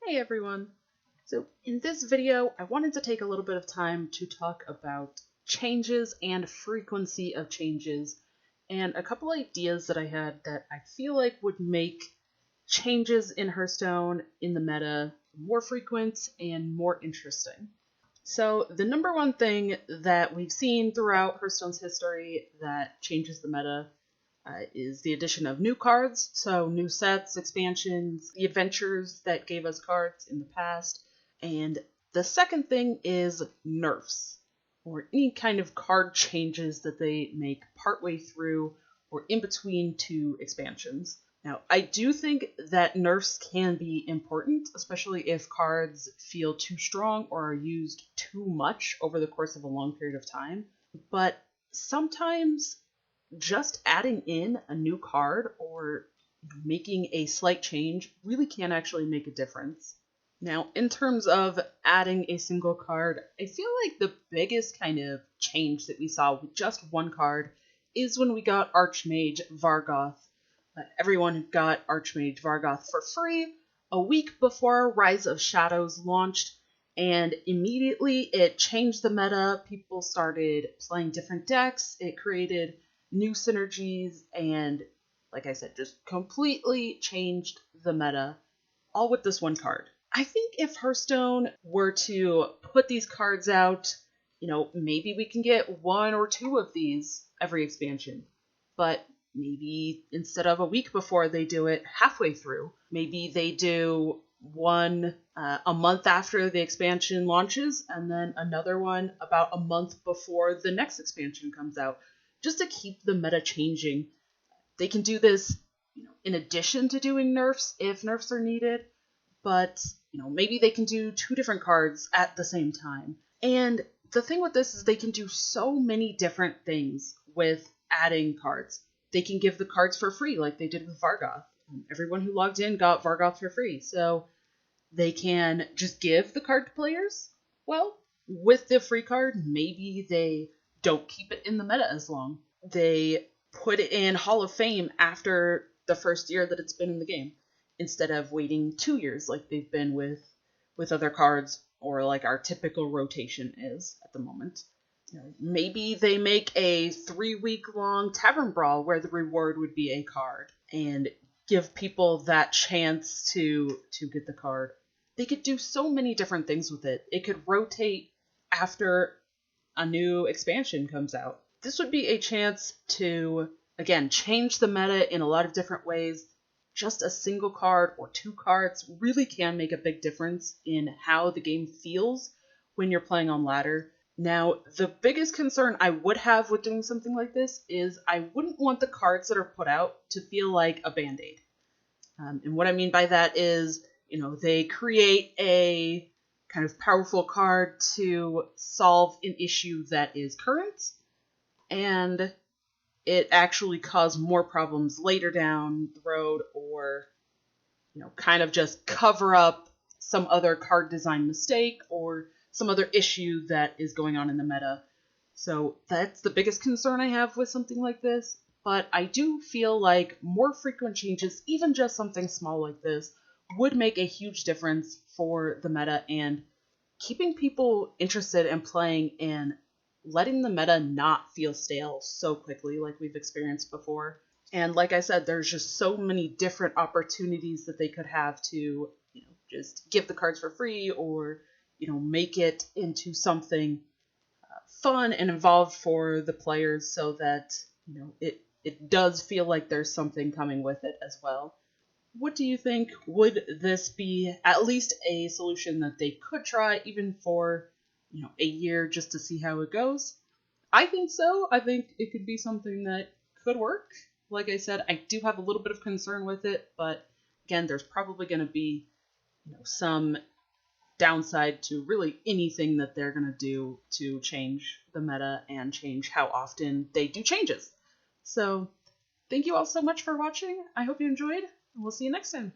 Hey everyone! So in this video, I wanted to take a little bit of time to talk about changes and frequency of changes, and a couple ideas that I had that I feel like would make changes in Hearthstone in the meta more frequent and more interesting. So the number one thing that we've seen throughout Hearthstone's history that changes the meta is the addition of new cards, so new sets, expansions, the adventures that gave us cards in the past. And the second thing is nerfs, or any kind of card changes that they make partway through or in between two expansions. Now, I do think that nerfs can be important, especially if cards feel too strong or are used too much over the course of a long period of time. But sometimes just adding in a new card or making a slight change really can actually make a difference. Now, in terms of adding a single card, I feel like the biggest kind of change that we saw with just one card is when we got Archmage Vargoth. Everyone got Archmage Vargoth for free a week before Rise of Shadows launched, and immediately it changed the meta. People started playing different decks. It created new synergies, and like I said, just completely changed the meta, all with this one card. I think if Hearthstone were to put these cards out, maybe we can get one or two of these every expansion. But maybe instead of a week before, they do it halfway through. Maybe they do one a month after the expansion launches, and then another one about a month before the next expansion comes out, just to keep the meta changing. They can do this, in addition to doing nerfs if nerfs are needed, but maybe they can do two different cards at the same time. And the thing with this is they can do so many different things with adding cards. They can give the cards for free like they did with Vargoth. Everyone who logged in got Vargoth for free. So they can just give the card to players. Well, with the free card, maybe they don't keep it in the meta as long. They put it in Hall of Fame after the first year that it's been in the game, instead of waiting 2 years like they've been with other cards, or like our typical rotation is at the moment. Maybe they make a 3-week-long Tavern Brawl where the reward would be a card, and give people that chance to get the card. They could do so many different things with it. It could rotate after a new expansion comes out. This would be a chance to, again, change the meta in a lot of different ways. Just a single card or two cards really can make a big difference in how the game feels when you're playing on ladder. Now, the biggest concern I would have with doing something like this is I wouldn't want the cards that are put out to feel like a band-aid. And what I mean by that is, they create a kind of powerful card to solve an issue that is current, and it actually caused more problems later down the road, or, kind of just cover up some other card design mistake or some other issue that is going on in the meta. So that's the biggest concern I have with something like this. But I do feel like more frequent changes, even just something small like this, would make a huge difference for the meta and keeping people interested in playing and letting the meta not feel stale so quickly like we've experienced before. And like I said, there's just so many different opportunities that they could have to, just give the cards for free, or, make it into something fun and involved for the players, so that, it does feel like there's something coming with it as well. What do you think? Would this be at least a solution that they could try, even for, a year, just to see how it goes? I think so. I think it could be something that could work. Like I said, I do have a little bit of concern with it, but again, there's probably going to be, some downside to really anything that they're going to do to change the meta and change how often they do changes. So thank you all so much for watching. I hope you enjoyed, and we'll see you next time.